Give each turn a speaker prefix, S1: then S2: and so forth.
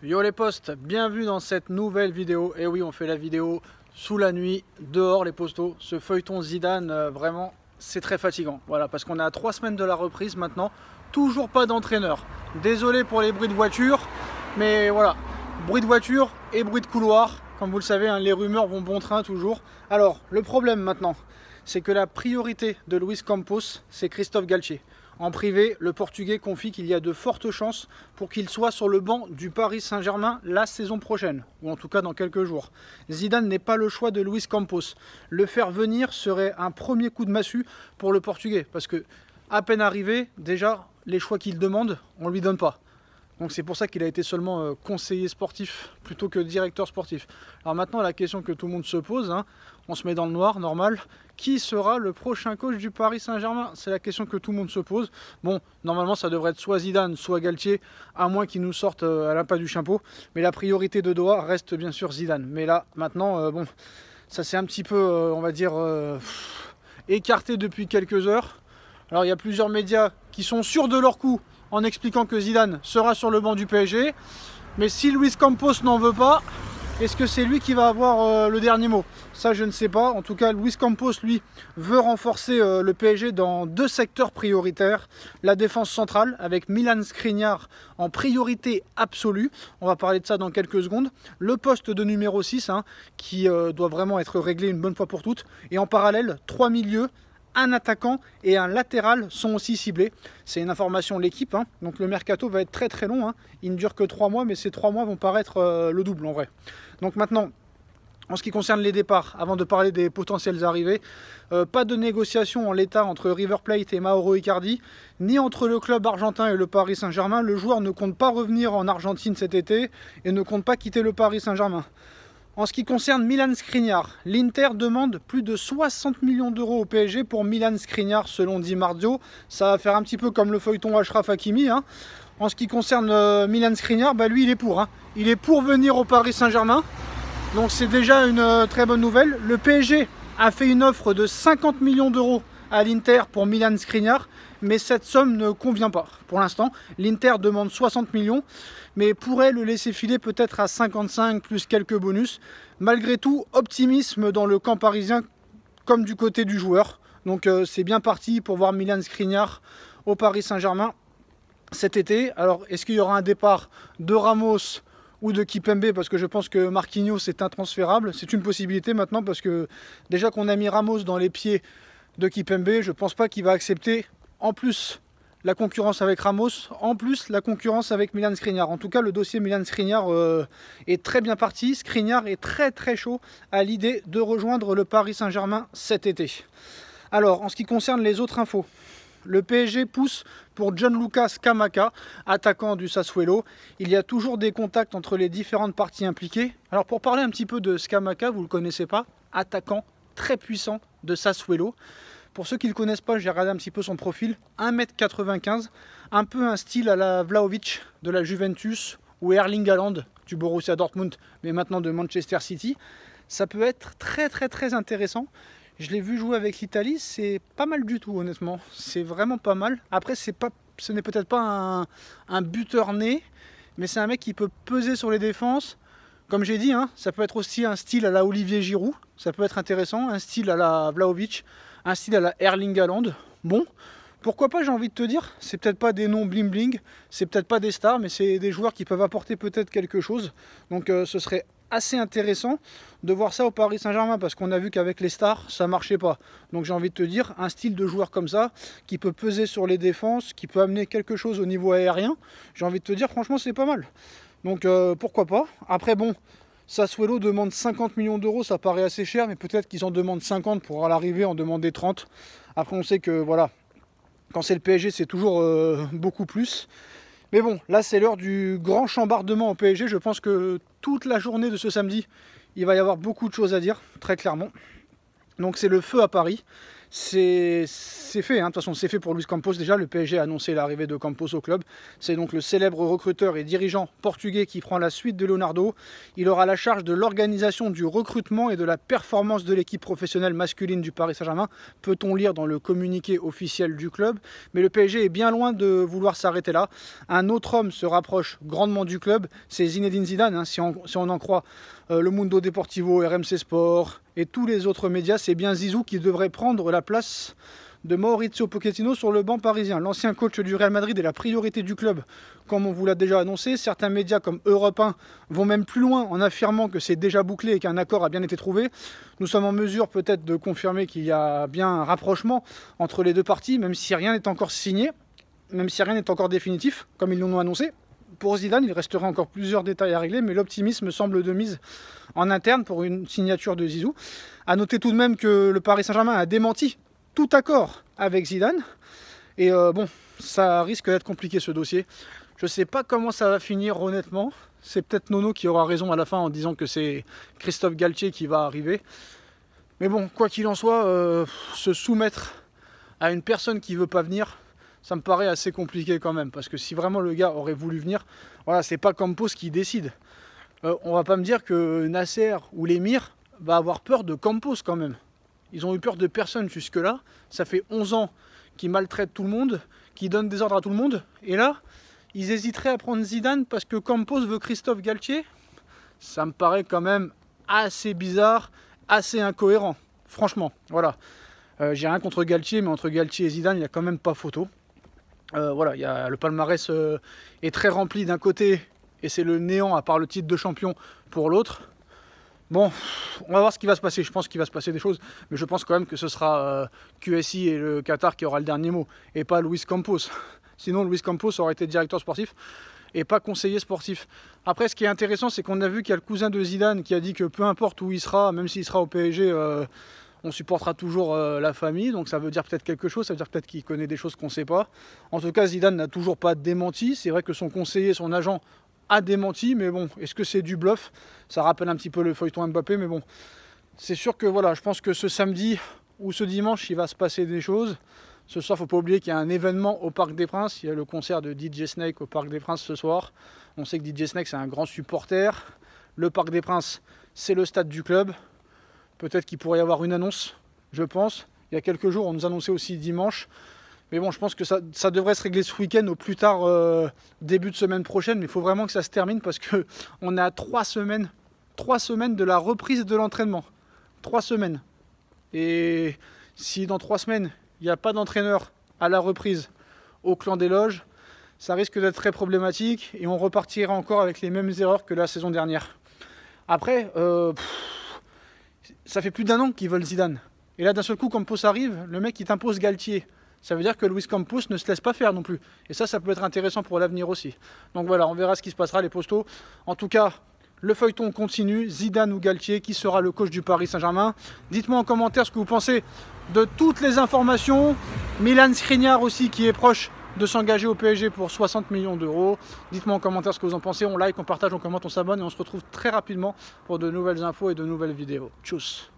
S1: Yo les postes, bienvenue dans cette nouvelle vidéo. Et oui, on fait la vidéo sous la nuit, dehors les postos. Ce feuilleton Zidane, vraiment, c'est très fatigant. Voilà, parce qu'on est à 3 semaines de la reprise maintenant. Toujours pas d'entraîneur. Désolé pour les bruits de voiture, mais voilà, bruit de voiture et bruit de couloir. Comme vous le savez, hein, les rumeurs vont bon train toujours. Alors, le problème maintenant, c'est que la priorité de Luis Campos, c'est Christophe Galtier. En privé, le Portugais confie qu'il y a de fortes chances pour qu'il soit sur le banc du Paris Saint-Germain la saison prochaine, ou en tout cas dans quelques jours. Zidane n'est pas le choix de Luis Campos. Le faire venir serait un premier coup de massue pour le Portugais, parce que à peine arrivé, déjà, les choix qu'il demande, on ne lui donne pas. Donc c'est pour ça qu'il a été seulement conseiller sportif plutôt que directeur sportif. Alors maintenant la question que tout le monde se pose, hein, on se met dans le noir, normal. Qui sera le prochain coach du Paris Saint-Germain? C'est la question que tout le monde se pose. Bon, normalement ça devrait être soit Zidane, soit Galtier, à moins qu'ils nous sortent à l'impasse du chapeau. Mais la priorité de Doha reste bien sûr Zidane. Mais là, maintenant, bon, ça s'est un petit peu, on va dire, écarté depuis quelques heures. Alors il y a plusieurs médias qui sont sûrs de leur coup en expliquant que Zidane sera sur le banc du PSG. Mais si Luis Campos n'en veut pas, est-ce que c'est lui qui va avoir le dernier mot? Ça, je ne sais pas. En tout cas, Luis Campos, lui, veut renforcer le PSG dans 2 secteurs prioritaires. La défense centrale, avec Milan Skriniar en priorité absolue. On va parler de ça dans quelques secondes. Le poste de numéro 6, hein, qui doit vraiment être réglé une bonne fois pour toutes. Et en parallèle, 3 milieux, un attaquant et un latéral sont aussi ciblés. C'est une information de l'équipe, hein. Donc le mercato va être très très long, hein. Il ne dure que 3 mois, mais ces 3 mois vont paraître le double en vrai. Donc maintenant, en ce qui concerne les départs, avant de parler des potentielles arrivées, pas de négociation en l'état entre River Plate et Mauro Icardi, ni entre le club argentin et le Paris Saint-Germain. Le joueur ne compte pas revenir en Argentine cet été et ne compte pas quitter le Paris Saint-Germain. En ce qui concerne Milan Skriniar, l'Inter demande plus de 60 millions d'euros au PSG pour Milan Skriniar selon Di Marzio. Ça va faire un petit peu comme le feuilleton Achraf Hakimi, hein. En ce qui concerne Milan Skriniar, bah lui il est pour, hein. Il est pour venir au Paris Saint-Germain. Donc c'est déjà une très bonne nouvelle. Le PSG a fait une offre de 50 millions d'euros à l'Inter pour Milan Skriniar, mais cette somme ne convient pas. Pour l'instant, l'Inter demande 60 millions, mais pourrait le laisser filer peut-être à 55 plus quelques bonus. Malgré tout, optimisme dans le camp parisien comme du côté du joueur. Donc c'est bien parti pour voir Milan Skriniar au Paris Saint-Germain cet été. Alors est-ce qu'il y aura un départ de Ramos ou de Kimpembe, parce que je pense que Marquinhos est intransférable? C'est une possibilité maintenant, parce que déjà qu'on a mis Ramos dans les pieds de Kimpembe, je ne pense pas qu'il va accepter en plus la concurrence avec Ramos, en plus la concurrence avec Milan Skriniar. En tout cas, le dossier Milan Skriniar est très bien parti. Skriniar est très très chaud à l'idée de rejoindre le Paris Saint-Germain cet été. Alors, en ce qui concerne les autres infos, le PSG pousse pour Gianluca Scamacca, attaquant du Sassuolo. Il y a toujours des contacts entre les différentes parties impliquées. Alors pour parler un petit peu de Scamacca, vous ne le connaissez pas, attaquant très puissant de Sassuolo. Pour ceux qui ne le connaissent pas, j'ai regardé un petit peu son profil. 1,95 m, un peu un style à la Vlahovic de la Juventus ou Erling Haaland du Borussia Dortmund, mais maintenant de Manchester City. Ça peut être très très très intéressant. Je l'ai vu jouer avec l'Italie, c'est pas mal du tout honnêtement, c'est vraiment pas mal. Après ce n'est peut-être pas un buteur né, mais c'est un mec qui peut peser sur les défenses. Comme j'ai dit, hein, ça peut être aussi un style à la Olivier Giroud, ça peut être intéressant, un style à la Vlahovic, un style à la Erling Haaland. Bon, pourquoi pas, j'ai envie de te dire, c'est peut-être pas des noms bling bling, c'est peut-être pas des stars, mais c'est des joueurs qui peuvent apporter peut-être quelque chose. Donc ce serait assez intéressant de voir ça au Paris Saint-Germain, parce qu'on a vu qu'avec les stars ça marchait pas. Donc j'ai envie de te dire, un style de joueur comme ça qui peut peser sur les défenses, qui peut amener quelque chose au niveau aérien, j'ai envie de te dire franchement c'est pas mal. Donc pourquoi pas. Après bon, Sassuolo demande 50 millions d'euros, ça paraît assez cher, mais peut-être qu'ils en demandent 50 pour à l'arrivée en demander 30. Après on sait que voilà, quand c'est le PSG c'est toujours beaucoup plus. Mais bon, là c'est l'heure du grand chambardement au PSG. Je pense que toute la journée de ce samedi, il va y avoir beaucoup de choses à dire, très clairement. Donc c'est le feu à Paris. c'est fait, hein. De toute façon c'est fait pour Luis Campos déjà. Le PSG a annoncé l'arrivée de Campos au club. C'est donc le célèbre recruteur et dirigeant portugais qui prend la suite de Leonardo. Il aura la charge de l'organisation du recrutement et de la performance de l'équipe professionnelle masculine du Paris Saint-Germain, peut-on lire dans le communiqué officiel du club. Mais le PSG est bien loin de vouloir s'arrêter là. Un autre homme se rapproche grandement du club, c'est Zinedine Zidane, hein, si on en croit le Mundo Deportivo, RMC Sport et tous les autres médias. C'est bien Zizou qui devrait prendre la place de Mauricio Pochettino sur le banc parisien. L'ancien coach du Real Madrid est la priorité du club, comme on vous l'a déjà annoncé. Certains médias comme Europe 1 vont même plus loin en affirmant que c'est déjà bouclé et qu'un accord a bien été trouvé. Nous sommes en mesure peut-être de confirmer qu'il y a bien un rapprochement entre les deux parties, même si rien n'est encore signé, même si rien n'est encore définitif, comme ils l'ont annoncé. Pour Zidane, il resterait encore plusieurs détails à régler, mais l'optimisme semble de mise en interne pour une signature de Zizou. A noter tout de même que le Paris Saint-Germain a démenti tout accord avec Zidane. Et bon, ça risque d'être compliqué ce dossier. Je ne sais pas comment ça va finir honnêtement. C'est peut-être Nono qui aura raison à la fin en disant que c'est Christophe Galtier qui va arriver. Mais bon, quoi qu'il en soit, se soumettre à une personne qui ne veut pas venir, ça me paraît assez compliqué quand même, parce que si vraiment le gars aurait voulu venir, voilà, c'est pas Campos qui décide. On va pas me dire que Nasser ou l'émir va avoir peur de Campos quand même. Ils ont eu peur de personne jusque-là. Ça fait 11 ans qu'ils maltraitent tout le monde, qu'ils donnent des ordres à tout le monde. Et là, ils hésiteraient à prendre Zidane parce que Campos veut Christophe Galtier. Ça me paraît quand même assez bizarre, assez incohérent. Franchement, voilà. J'ai rien contre Galtier, mais entre Galtier et Zidane, il n'y a quand même pas photo. Voilà, le palmarès est très rempli d'un côté et c'est le néant à part le titre de champion pour l'autre. Bon, on va voir ce qui va se passer. Je pense qu'il va se passer des choses, mais je pense quand même que ce sera QSI et le Qatar qui aura le dernier mot et pas Luis Campos. Sinon, Luis Campos aurait été directeur sportif et pas conseiller sportif. Après, ce qui est intéressant, c'est qu'on a vu qu'il y a le cousin de Zidane qui a dit que peu importe où il sera, même s'il sera au PSG, on supportera toujours la famille, donc ça veut dire peut-être quelque chose, ça veut dire peut-être qu'il connaît des choses qu'on ne sait pas. En tout cas, Zidane n'a toujours pas démenti, c'est vrai que son conseiller, son agent a démenti, mais bon, est-ce que c'est du bluff? Ça rappelle un petit peu le feuilleton Mbappé, mais bon, c'est sûr que voilà, je pense que ce samedi ou ce dimanche, il va se passer des choses. Ce soir, il ne faut pas oublier qu'il y a un événement au Parc des Princes, il y a le concert de DJ Snake au Parc des Princes ce soir. On sait que DJ Snake, c'est un grand supporter. Le Parc des Princes, c'est le stade du club. Peut-être qu'il pourrait y avoir une annonce, je pense. Il y a quelques jours, on nous annonçait aussi dimanche. Mais bon, je pense que ça devrait se régler ce week-end, au plus tard début de semaine prochaine. Mais il faut vraiment que ça se termine parce qu'on est à 3 semaines de la reprise de l'entraînement. 3 semaines. Et si dans 3 semaines, il n'y a pas d'entraîneur à la reprise au Clan des Loges, ça risque d'être très problématique et on repartira encore avec les mêmes erreurs que la saison dernière. Après, ça fait plus d'1 an qu'ils veulent Zidane. Et là, d'un seul coup, Campos arrive, le mec, il t'impose Galtier. Ça veut dire que Luis Campos ne se laisse pas faire non plus. Et ça peut être intéressant pour l'avenir aussi. Donc voilà, on verra ce qui se passera, les postos. En tout cas, le feuilleton continue. Zidane ou Galtier, qui sera le coach du Paris Saint-Germain? Dites-moi en commentaire ce que vous pensez de toutes les informations. Milan Skriniar aussi, qui est proche de s'engager au PSG pour 60 millions d'euros. Dites-moi en commentaire ce que vous en pensez. On like, on partage, on commente, on s'abonne. Et on se retrouve très rapidement pour de nouvelles infos et de nouvelles vidéos. Tchuss!